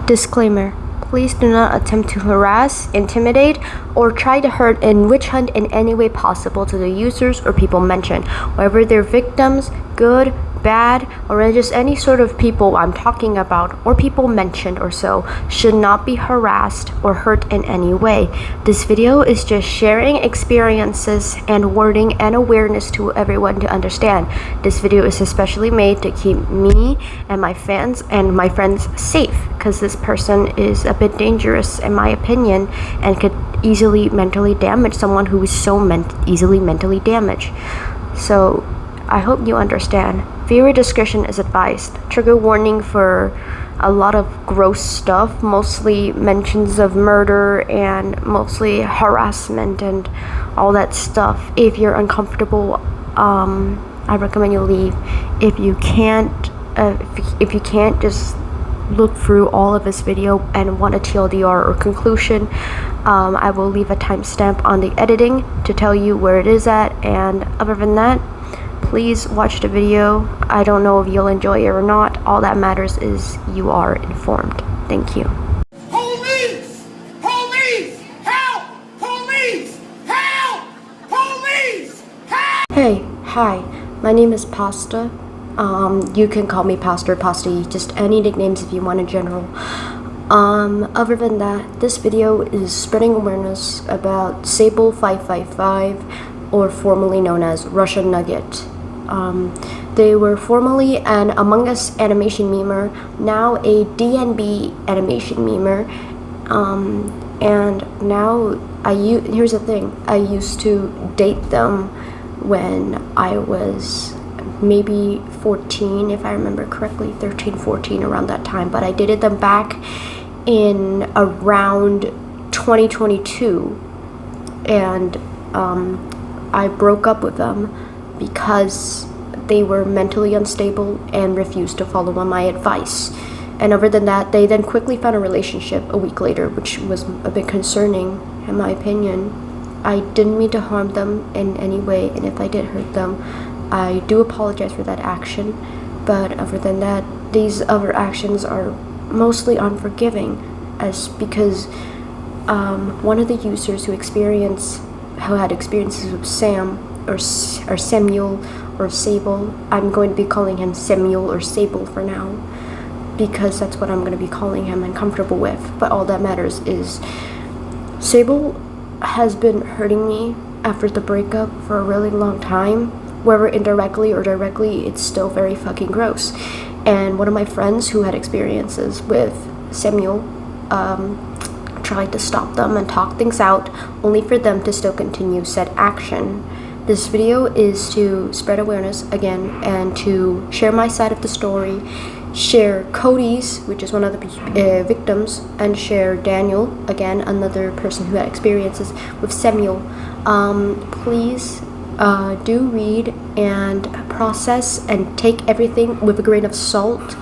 Disclaimer: please do not attempt to harass, intimidate, or try to hurt and witch hunt in any way possible to the users or people mentioned, whether they're victims, good, bad, or just any sort of people I'm talking about or people mentioned or so should not be harassed or hurt in any way. This video is just sharing experiences and wording and awareness to everyone to understand. This video is especially made to keep me and my fans and my friends safe, because this person is a bit dangerous in my opinion and could easily mentally damage someone who is so easily mentally damaged. So I hope you understand. Viewer discretion is advised. Trigger warning for a lot of gross stuff, mostly mentions of murder and mostly harassment and all that stuff. If you're uncomfortable, I recommend you leave. If you can't, just look through all of this video and want a TLDR or conclusion, I will leave a timestamp on the editing to tell you where it is at. And other than that, please watch the video. I don't know if you'll enjoy it or not. All that matters is you are informed. Thank you. Police! Police! Help! Police! Help! Police! Help! Hey, hi. My name is Pasta. You can call me Pastor, Pasty, just any nicknames if you want in general. Other than that, this video is spreading awareness about Sabl 555, or formerly known as Russian Nugget. They were formerly an Among Us animation memer, now a DNB animation memer, and now here's the thing, I used to date them when I was maybe 14, if I remember correctly, 13, 14, around that time, but I dated them back in around 2022, and I broke up with them because they were mentally unstable and refused to follow on my advice. And other than that, they then quickly found a relationship a week later, which was a bit concerning in my opinion. I didn't mean to harm them in any way, and if I did hurt them, I do apologize for that action. But other than that, these other actions are mostly unforgiving, because one of the users who had experiences with Sam or Samuel or Sabl, I'm going to be calling him Samuel or Sabl for now, because that's what I'm going to be calling him and comfortable with. But all that matters is Sabl has been hurting me after the breakup for a really long time, whether indirectly or directly. It's still very fucking gross. And one of my friends who had experiences with Samuel tried to stop them and talk things out, only for them to still continue said action. This video is to spread awareness again and to share my side of the story, share Cody's, which is one of the victims, and share Daniel, again another person who had experiences with Samuel. Please do read and process and take everything with a grain of salt,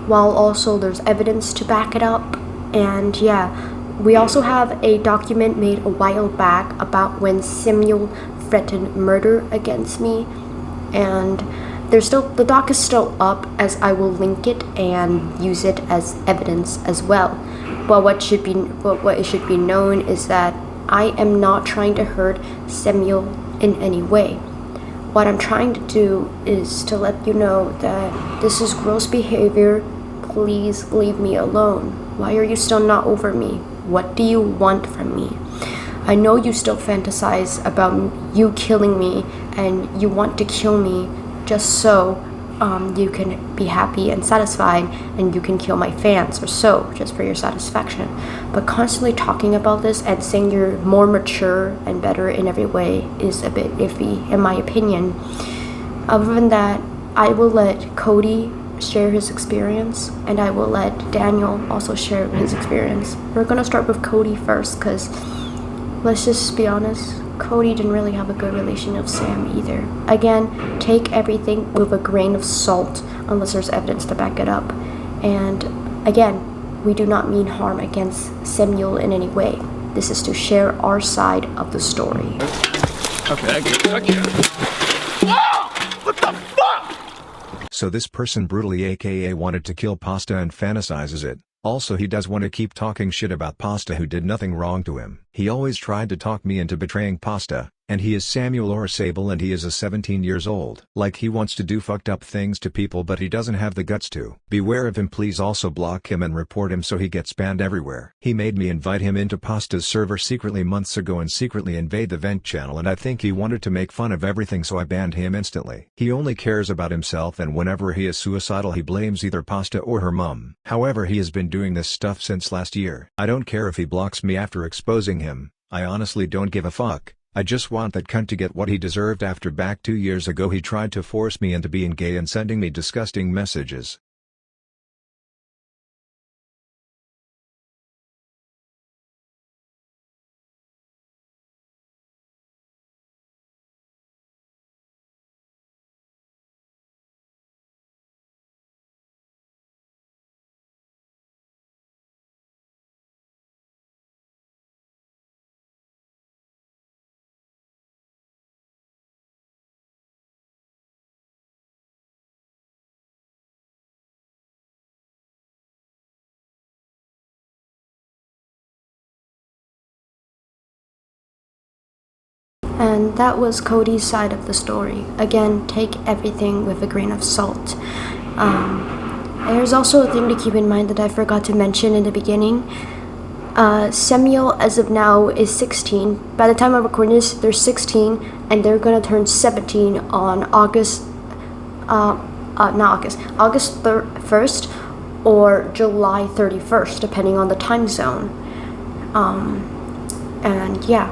while also there's evidence to back it up. And yeah, we also have a document made a while back about when Samuel threatened murder against me, and the doc is still up, as I will link it and use it as evidence as well. But what it should be known is that I am not trying to hurt Samuel in any way. What I'm trying to do is to let you know that this is gross behavior. Please leave me alone. Why are you still not over me? What do you want from me? I know you still fantasize about you killing me, and you want to kill me just so you can be happy and satisfied, and you can kill my fans or so, just for your satisfaction. But constantly talking about this and saying you're more mature and better in every way is a bit iffy in my opinion. Other than that, I will let Cody share his experience, and I will let Daniel also share his experience. We're gonna start with Cody first, because let's just be honest, Cody didn't really have a good relation with Sam either. Again, take everything with a grain of salt unless there's evidence to back it up. And again, we do not mean harm against Samuel in any way. This is to share our side of the story. Okay. Whoa! What the fuck? So this person brutally aka wanted to kill Pasta and fantasizes it. Also, he does want to keep talking shit about Pasta, who did nothing wrong to him. He always tried to talk me into betraying Pasta, and he is Samuel or Sabl, and he is a 17 years old. Like, he wants to do fucked up things to people, but he doesn't have the guts to. Beware of him. Please also block him and report him so he gets banned everywhere. He made me invite him into Pasta's server secretly months ago and secretly invade the vent channel, and I think he wanted to make fun of everything, so I banned him instantly. He only cares about himself, and whenever he is suicidal he blames either Pasta or her mum. However, he has been doing this stuff since last year. I don't care if he blocks me after exposing him. I honestly don't give a fuck. I just want that cunt to get what he deserved. After back 2 years ago he tried to force me into being gay and sending me disgusting messages. And that was Cody's side of the story. Again, take everything with a grain of salt. There's also a thing to keep in mind that I forgot to mention in the beginning. Samuel, as of now, is 16. By the time I record this, they're 16, and they're gonna turn 17 on August 1st or July 31st, depending on the time zone. And yeah.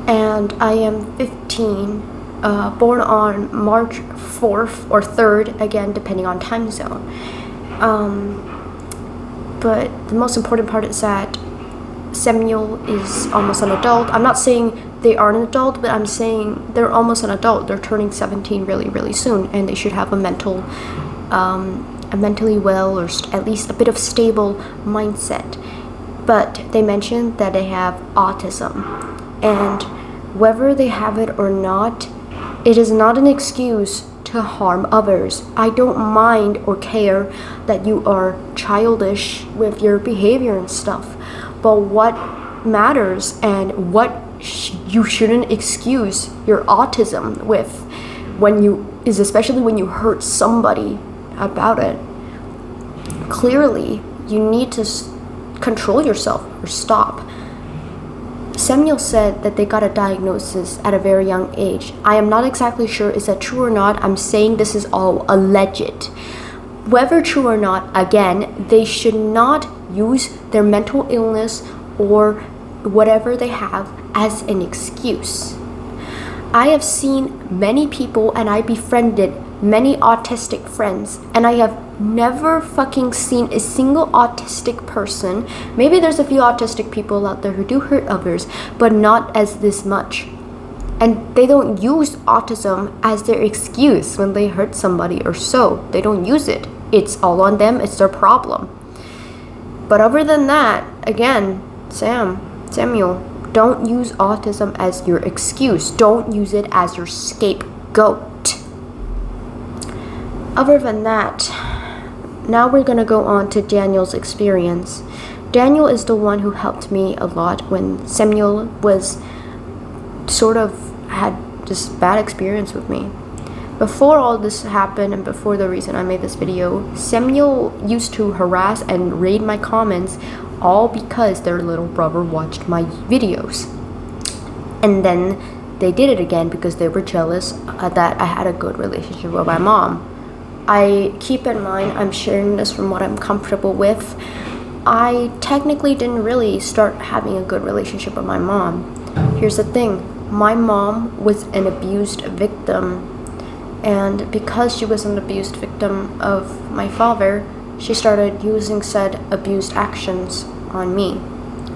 And I am 15, born on March 4th or 3rd, again, depending on time zone. But the most important part is that Samuel is almost an adult. I'm not saying they aren't an adult, but I'm saying they're almost an adult. They're turning 17 really, really soon, and they should have a mentally well, or at least a bit of stable mindset. But they mentioned that they have autism. And whether they have it or not, it is not an excuse to harm others. I don't mind or care that you are childish with your behavior and stuff, but what matters and what you shouldn't excuse your autism with is especially when you hurt somebody about it. Clearly, you need to control yourself or stop. Samuel said that they got a diagnosis at a very young age. I am not exactly sure is that true or not. I'm saying this is all alleged. Whether true or not, again, they should not use their mental illness or whatever they have as an excuse. I have seen many people, and I befriended many autistic friends, and I have never fucking seen a single autistic person. Maybe there's a few autistic people out there who do hurt others, but not as this much. And they don't use autism as their excuse when they hurt somebody or so. They don't use it. It's all on them. It's their problem. But other than that, again, Samuel, don't use autism as your excuse. Don't use it as your scapegoat. Other than that, now we're gonna go on to Daniel's experience. Daniel is the one who helped me a lot when Samuel was had this bad experience with me. Before all this happened and before the reason I made this video, Samuel used to harass and raid my comments, all because their little brother watched my videos. And then they did it again because they were jealous that I had a good relationship with my mom. I keep in mind, I'm sharing this from what I'm comfortable with. I technically didn't really start having a good relationship with my mom. Here's the thing, my mom was an abused victim, and because she was an abused victim of my father, she started using said abused actions on me,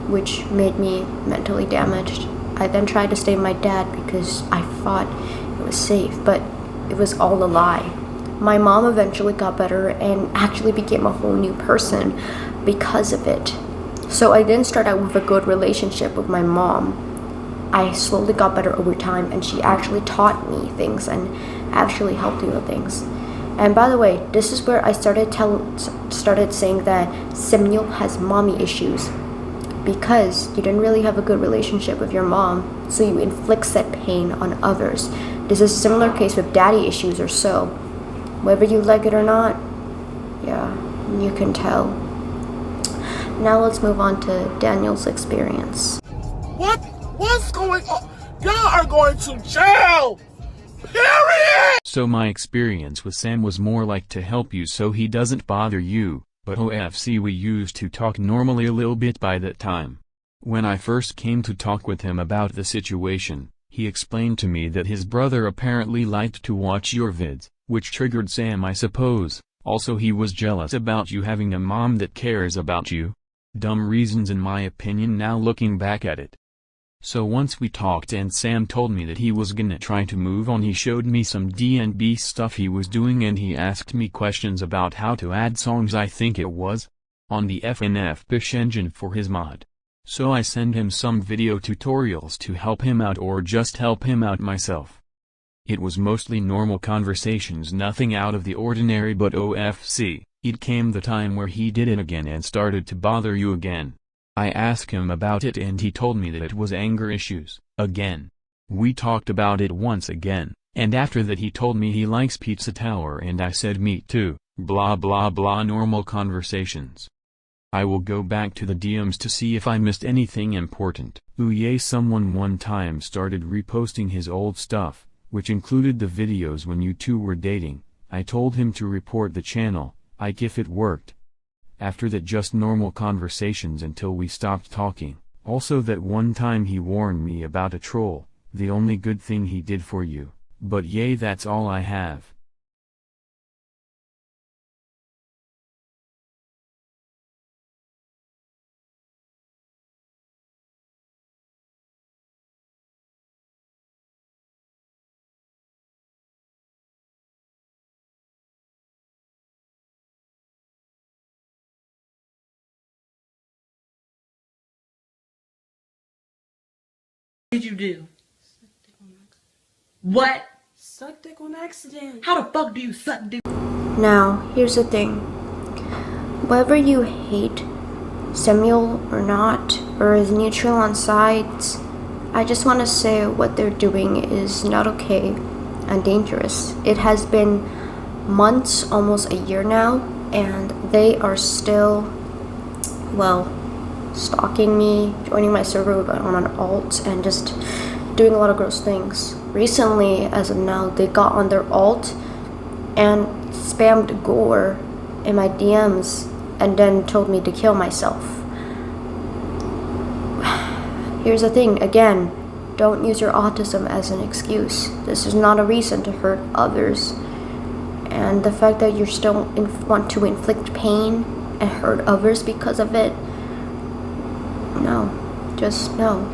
which made me mentally damaged. I then tried to stay with my dad because I thought it was safe, but it was all a lie. My mom eventually got better and actually became a whole new person because of it. So I didn't start out with a good relationship with my mom. I slowly got better over time, and she actually taught me things and actually helped me with things. And by the way, this is where I started saying that Samuel has mommy issues, because you didn't really have a good relationship with your mom, so you inflict said pain on others. This is a similar case with daddy issues or so. Whether you like it or not, yeah, you can tell. Now let's move on to Daniel's experience. What's going on? Y'all are going to jail! Period! So my experience with Sam was more like to help you so he doesn't bother you, but OFC we used to talk normally a little bit by that time. When I first came to talk with him about the situation, he explained to me that his brother apparently liked to watch your vids, which triggered Sam I suppose. Also he was jealous about you having a mom that cares about you. Dumb reasons in my opinion now looking back at it. So once we talked and Sam told me that he was gonna try to move on, he showed me some D&B stuff he was doing and he asked me questions about how to add songs, I think it was, on the FNF push engine for his mod. So I send him some video tutorials to help him out or just help him out myself. It was mostly normal conversations, nothing out of the ordinary, but OFC, it came the time where he did it again and started to bother you again. I asked him about it and he told me that it was anger issues, again. We talked about it once again, and after that he told me he likes Pizza Tower and I said me too, blah blah blah, normal conversations. I will go back to the DMs to see if I missed anything important. Ooh yay, someone one time started reposting his old stuff, which included the videos when you two were dating. I told him to report the channel, if it worked. After that just normal conversations until we stopped talking. Also that one time he warned me about a troll, the only good thing he did for you. But yay, that's all I have. Did you do? Suck dick on accident. What? Suck dick on accident. How the fuck do you suck dick? Now, here's the thing. Whether you hate Samuel or not, or is neutral on sides, I just want to say what they're doing is not okay and dangerous. It has been months, almost a year now, and they are still, well, stalking me, joining my server on an alt, and just doing a lot of gross things. Recently, as of now, they got on their alt and spammed gore in my DMs and then told me to kill myself. Here's the thing, again, don't use your autism as an excuse. This is not a reason to hurt others. And the fact that you still want to inflict pain and hurt others because of it, no, just no.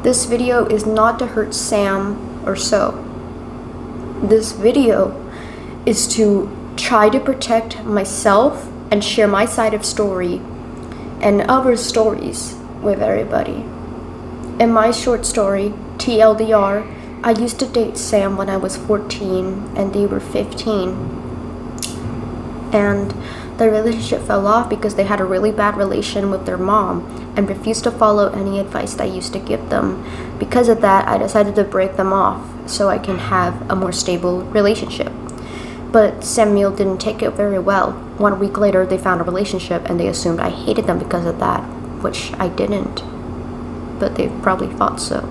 This video is not to hurt Sam or so. This video is to try to protect myself and share my side of story and other stories with everybody. In my short story, TLDR, I used to date Sam when I was 14 and they were 15. And the relationship fell off because they had a really bad relation with their mom and refused to follow any advice that I used to give them. Because of that, I decided to break them off so I can have a more stable relationship. But Samuel didn't take it very well. 1 week later, they found a relationship and they assumed I hated them because of that, which I didn't. But they probably thought so.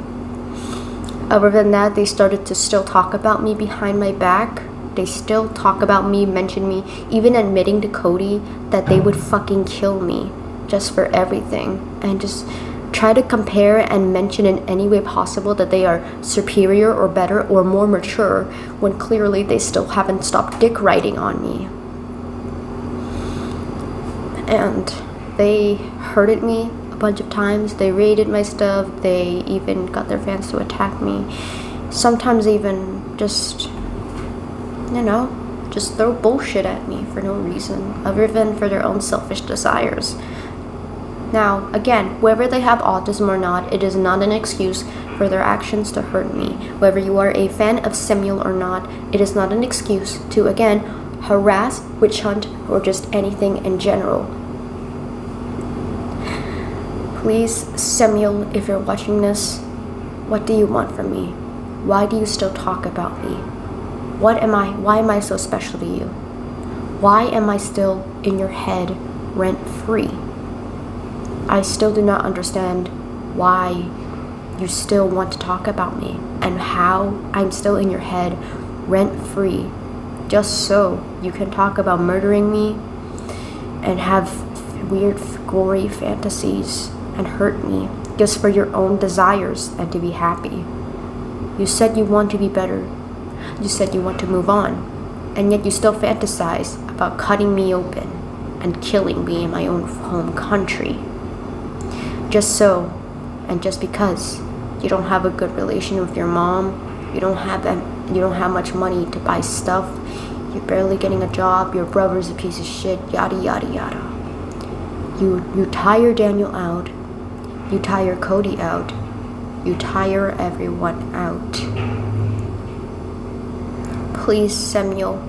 Other than that, they started to still talk about me behind my back. They still talk about me, mention me, even admitting to Cody that they would fucking kill me just for everything. And just try to compare and mention in any way possible that they are superior or better or more mature when clearly they still haven't stopped dick riding on me. And they hurted me a bunch of times. They raided my stuff. They even got their fans to attack me. Sometimes even just, you know, just throw bullshit at me for no reason other than for their own selfish desires. Now, again, whether they have autism or not, it is not an excuse for their actions to hurt me. Whether you are a fan of Samuel or not, it is not an excuse to, again, harass, witch hunt, or just anything in general. Please, Samuel, if you're watching this, what do you want from me? Why do you still talk about me? Why am I so special to you? Why am I still in your head rent-free? I still do not understand why you still want to talk about me and how I'm still in your head rent-free just so you can talk about murdering me and have weird gory fantasies and hurt me just for your own desires and to be happy. You said you want to be better. You said you want to move on, and yet you still fantasize about cutting me open and killing me in my own home country. Just so, and just because you don't have a good relation with your mom, you don't have much money to buy stuff, you're barely getting a job, your brother's a piece of shit, yada yada yada. You tire Daniel out, you tire Cody out, you tire everyone out. Please, Samuel,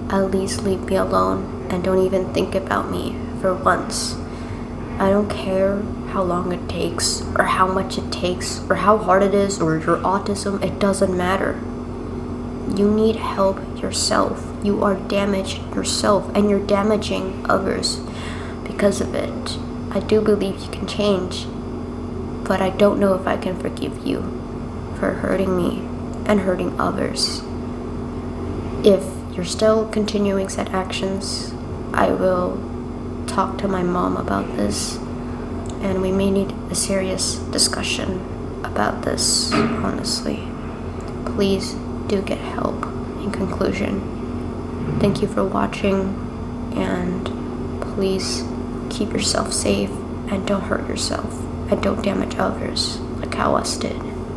at least leave me alone and don't even think about me for once. I don't care how long it takes, or how much it takes, or how hard it is, or your autism, it doesn't matter. You need help yourself. You are damaged yourself, and you're damaging others because of it. I do believe you can change, but I don't know if I can forgive you for hurting me and hurting others. If you're still continuing said actions, I will talk to my mom about this, and we may need a serious discussion about this, honestly. Please do get help. In conclusion, thank you for watching, and please keep yourself safe and don't hurt yourself and don't damage others like how us did.